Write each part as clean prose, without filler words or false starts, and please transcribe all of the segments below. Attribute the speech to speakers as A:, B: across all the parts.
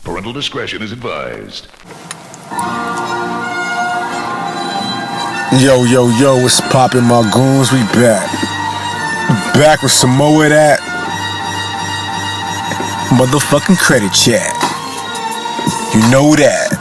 A: Parental discretion is advised.
B: Yo, what's poppin', my goons? We back. Back with some more of that motherfucking credit chat. You know that.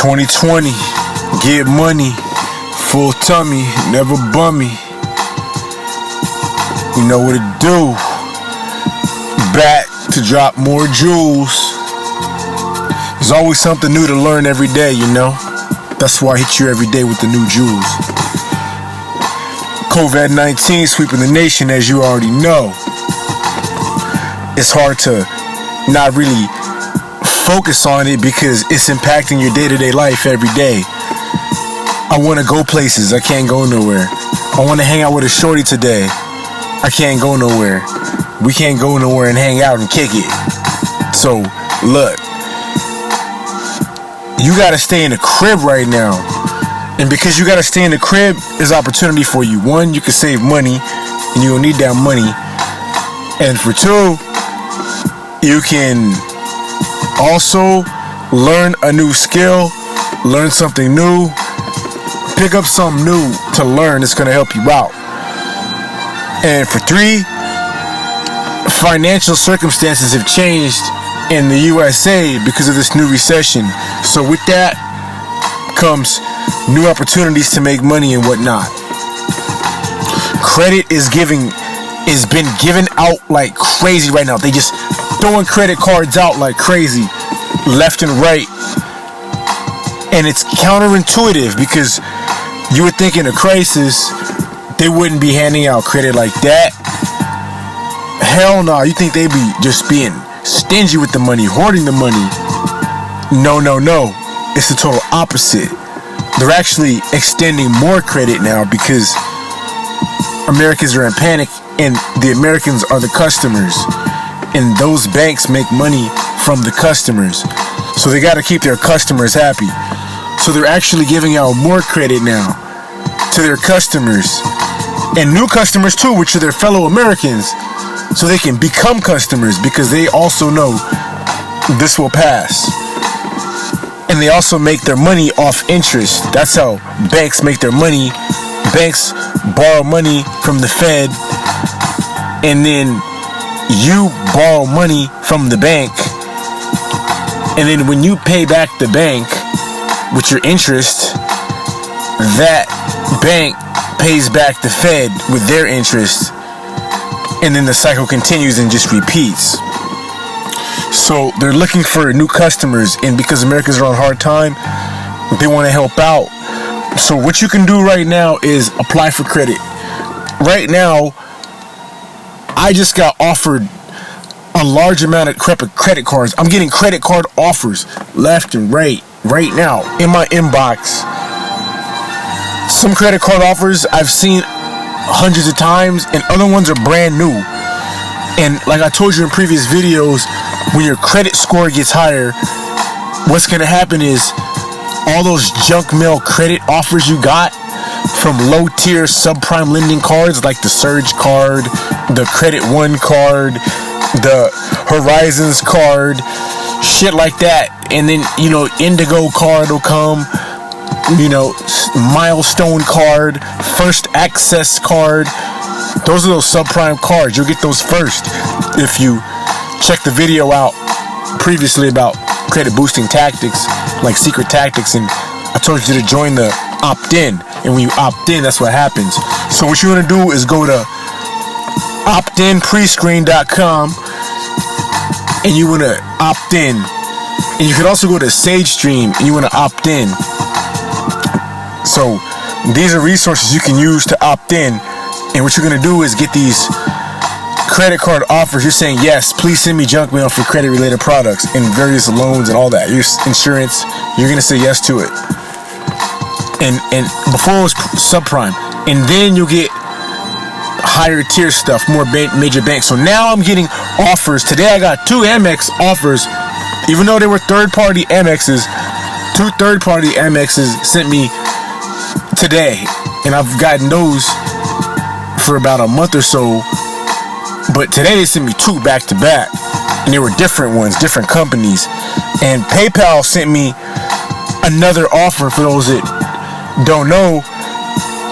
B: 2020, get money, full tummy, never bummy. You know what it do. Back to drop more jewels. There's always something new to learn every day, you know. That's why I hit you every day with the new jewels. COVID-19 sweeping the nation, as you already know. It's hard to not really focus on it because it's impacting your day-to-day life every day. I want to go places, I can't go nowhere. I want to hang out with a shorty today, I can't go nowhere. We can't go nowhere and hang out and kick it. So, look. You gotta stay in the crib right now. And because you gotta stay in the crib, there's opportunity for you. One, you can save money, and you don't need that money. And for two, you can also learn a new skill, learn something new, pick up something new to learn that's gonna help you out. And for three, financial circumstances have changed in the USA because of this new recession. So with that comes new opportunities to make money and whatnot. Credit is been given out like crazy right now. They just throwing credit cards out like crazy, left and right. And it's counterintuitive because you would think in a crisis they wouldn't be handing out credit like that. Hell no, you think they'd be just being stingy with the money, hoarding the money. No. It's the total opposite. They're actually extending more credit now because Americans are in panic and the Americans are the customers. And those banks make money from the customers. So they got to keep their customers happy. So they're actually giving out more credit now to their customers. And new customers too, which are their fellow Americans. So they can become customers because they also know this will pass. And they also make their money off interest. That's how banks make their money. Banks borrow money from the Fed, and then you borrow money from the bank. And then when you pay back the bank with your interest, that bank pays back the Fed with their interest. And then the cycle continues and just repeats. So they're looking for new customers, and because Americans are on hard time, they want to help out. So what you can do right now is apply for credit. Right now, I just got offered a large amount of credit cards. I'm getting credit card offers left and right now in my inbox. Some credit card offers I've seen hundreds of times, and other ones are brand new. And like I told you in previous videos, when your credit score gets higher, what's going to happen is all those junk mail credit offers you got from low tier subprime lending cards like the Surge card, the Credit One card, the Horizons card, shit like that. And then, Indigo card will come, Milestone card, First Access card. Those are those subprime cards. You'll get those first if you check the video out previously about credit boosting tactics, like secret tactics, and I told you to join the opt-in. And when you opt in, that's what happens. So what you want to do is go to optinprescreen.com and you want to opt in. And you can also go to SageStream and you want to opt in. So these are resources you can use to opt in. And what you're going to do is get these credit card offers. You're saying, yes, please send me junk mail for credit related products and various loans and all that. Your insurance, you're going to say yes to it. And before it was subprime. And then you'll get higher tier stuff, more major banks. So now I'm getting offers. Today I got 2 Amex offers. Even though they were third-party Amexes, 2 third-party Amexes sent me today. And I've gotten those for about a month or so, but today they sent me 2 back to back. and they were different ones, different companies. And PayPal sent me another offer. For those that don't know,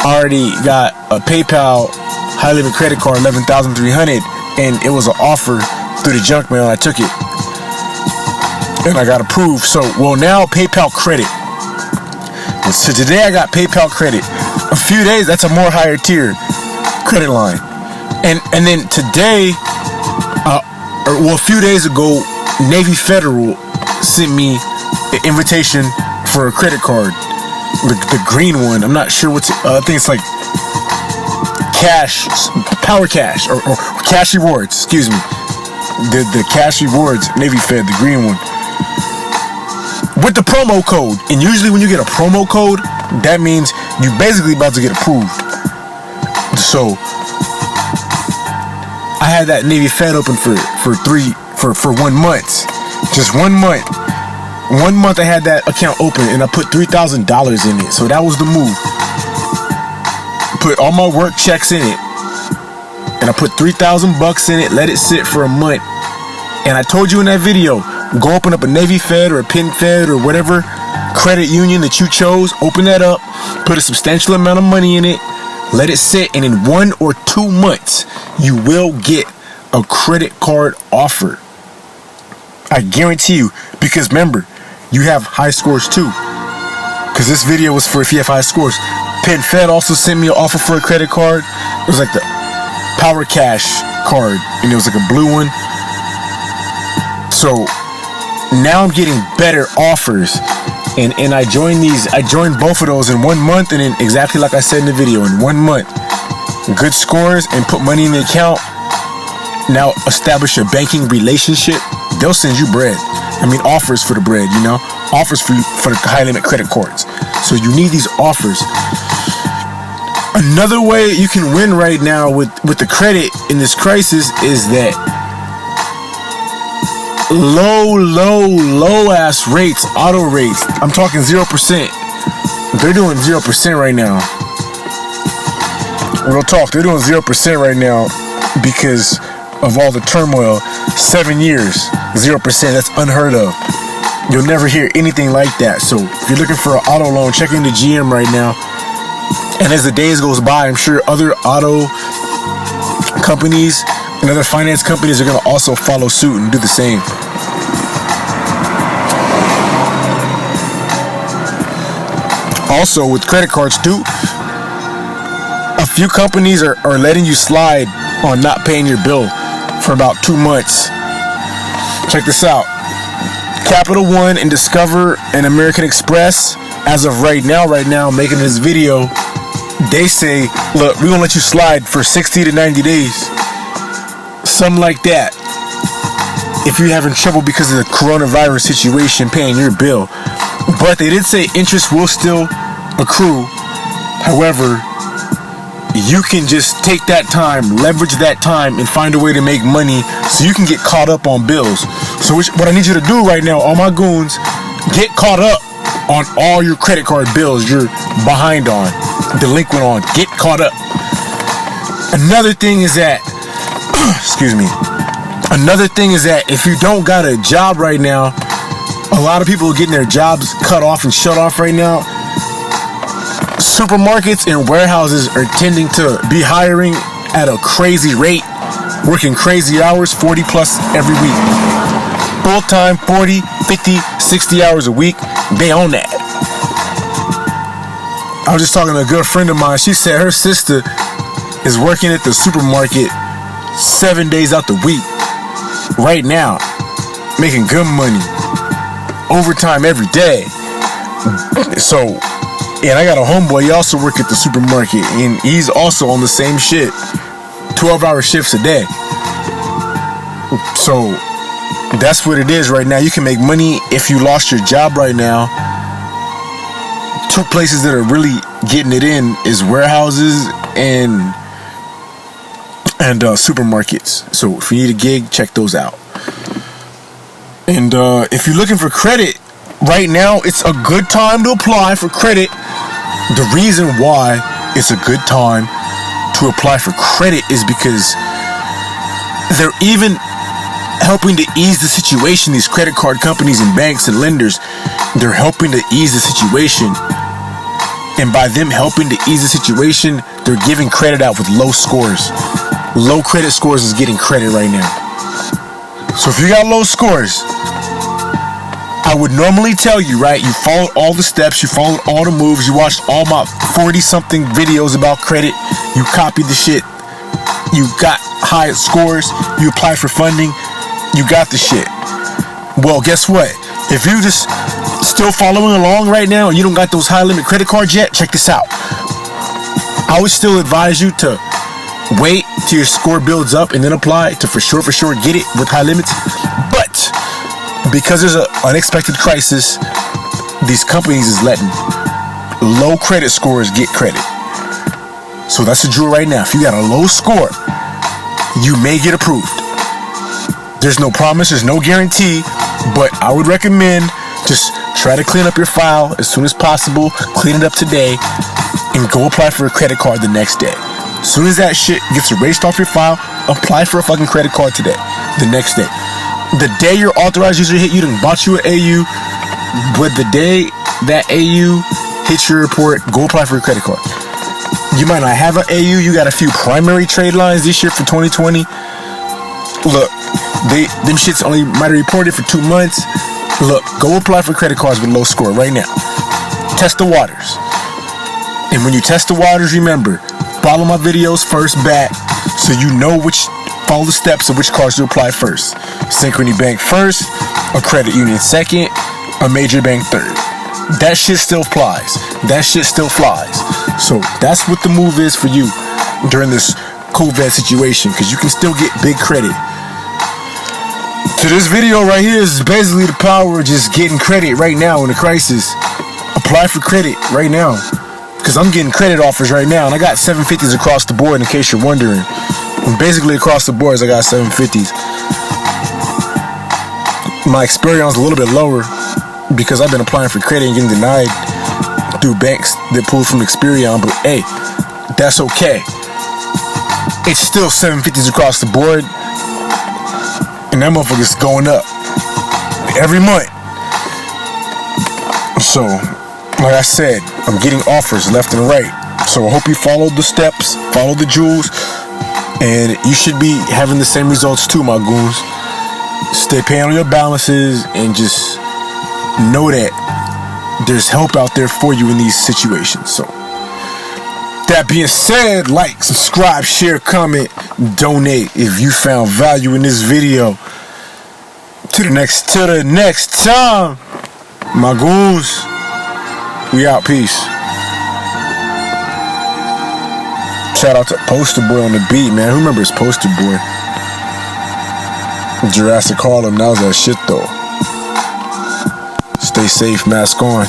B: I already got a PayPal high limit credit card, 11,300, and it was an offer through the junk mail. I took it and I got approved. So, well, now PayPal credit. So today I got PayPal credit. A few days, that's a more higher tier credit line. And then today, a few days ago, Navy Federal sent me an invitation for a credit card, the green one. I'm not sure what's it. I think it's like Cash, Power Cash, or Cash Rewards. Excuse me, the Cash Rewards, Navy Fed, the green one, with the promo code. And usually when you get a promo code, that means you basically about to get approved. So I had that Navy Fed open for 1 month. Just 1 month. 1 month I had that account open, and I put $3,000 in it. So that was the move. Put all my work checks in it, and I put $3,000 in it. Let it sit for a month. And I told you in that video, go open up a Navy Fed or a Penn Fed or whatever credit union that you chose. Open that up. Put a substantial amount of money in it. Let it sit, and in 1 or 2 months, you will get a credit card offer. I guarantee you, because remember, you have high scores too. Because this video was for if you have high scores. Penn Fed also sent me an offer for a credit card. It was like the Power Cash card, and it was like a blue one. So now I'm getting better offers. And I joined both of those in 1 month, and then exactly like I said in the video, in 1 month, good scores and put money in the account. Now establish a banking relationship. They'll send you bread. I mean, offers for the bread, you know, offers for the high limit credit cards. So you need these offers. Another way you can win right now with the credit in this crisis is that low ass rates, auto rates. I'm talking 0%. They're doing 0% right now. Real talk, they're doing 0% right now because of all the turmoil. 7 years, 0%. That's unheard of. You'll never hear anything like that. So if you're looking for an auto loan, check into GM right now. And as the days goes by, I'm sure other auto companies and other finance companies are going to also follow suit and do the same. Also, with credit cards too, a few companies are letting you slide on not paying your bill for about 2 months. Check this out. Capital One and Discover and American Express, as of right now, making this video, they say, look, we're gonna let you slide for 60 to 90 days. Something like that. If you're having trouble because of the coronavirus situation paying your bill. But they did say interest will still accrue. However, you can just take that time, leverage that time, and find a way to make money so you can get caught up on bills. So what I need you to do right now, all my goons, get caught up on all your credit card bills you're behind on, delinquent on. Get caught up. Another thing is that, excuse me, if you don't got a job right now, a lot of people are getting their jobs cut off and shut off right now. Supermarkets and warehouses are tending to be hiring at a crazy rate, working crazy hours, 40 plus every week. Full time, 40, 50, 60 hours a week. They own that. I was just talking to a good friend of mine. She said her sister is working at the supermarket 7 days out the week right now, making good money, overtime every day. So, and I got a homeboy, he also work at the supermarket, and he's also on the same shit, 12-hour shifts a day. So that's what it is right now. You can make money if you lost your job right now. Two places that are really getting it in is warehouses and supermarkets. So if you need a gig, check those out. And if you're looking for credit right now, it's a good time to apply for credit. The reason why it's a good time to apply for credit is because they're even helping to ease the situation. These credit card companies and banks and lenders, they're helping to ease the situation. And by them helping to ease the situation, they're giving credit out with low scores. Low credit scores is getting credit right now. So if you got low scores, I would normally tell you, right, you followed all the steps, you followed all the moves, you watched all my 40-something videos about credit, you copied the shit, you got high scores, you applied for funding, you got the shit. Well, guess what? If you just still following along right now and you don't got those high limit credit cards yet, check this out. I would still advise you to wait till your score builds up and then apply to for sure get it with high limits. But because there's an unexpected crisis, these companies is letting low credit scores get credit. So that's the drill right now. If you got a low score, you may get approved. There's no promise, there's no guarantee, but I would recommend just try to clean up your file as soon as possible, clean it up today, and go apply for a credit card the next day. As soon as that shit gets erased off your file, apply for a fucking credit card today, the next day. The day your authorized user hit, you done bought you an AU, but the day that AU hits your report, go apply for a credit card. You might not have an AU, you got a few primary trade lines this year for 2020. Look, them shits only might have reported for 2 months. Look, go apply for credit cards with low score right now. Test the waters. And when you test the waters, remember, follow my videos first back so you know follow the steps of which cards to apply first. Synchrony Bank first, a credit union second, a major bank third. That shit still applies. That shit still flies. So that's what the move is for you during this COVID situation, because you can still get big credit. So this video right here is basically the power of just getting credit right now in a crisis. Apply for credit right now, because I'm getting credit offers right now, and I got 750s across the board in case you're wondering. And basically across the board, I got 750s. My experience is a little bit lower because I've been applying for credit and getting denied through banks that pull from Experian, but hey, that's okay. It's still 750s across the board, and that motherfucker's going up every month. So, like I said, I'm getting offers left and right. So I hope you follow the steps, follow the jewels, and you should be having the same results too, my goons. Stay paying on your balances and just know that there's help out there for you in these situations. So that being said, like, subscribe, share, comment, donate if you found value in this video. To the next time, my goons. We out. Peace. Shout out to Poster Boy on the beat, man. Who remembers Poster Boy? Jurassic Harlem, that was that shit though. Stay safe, mask on.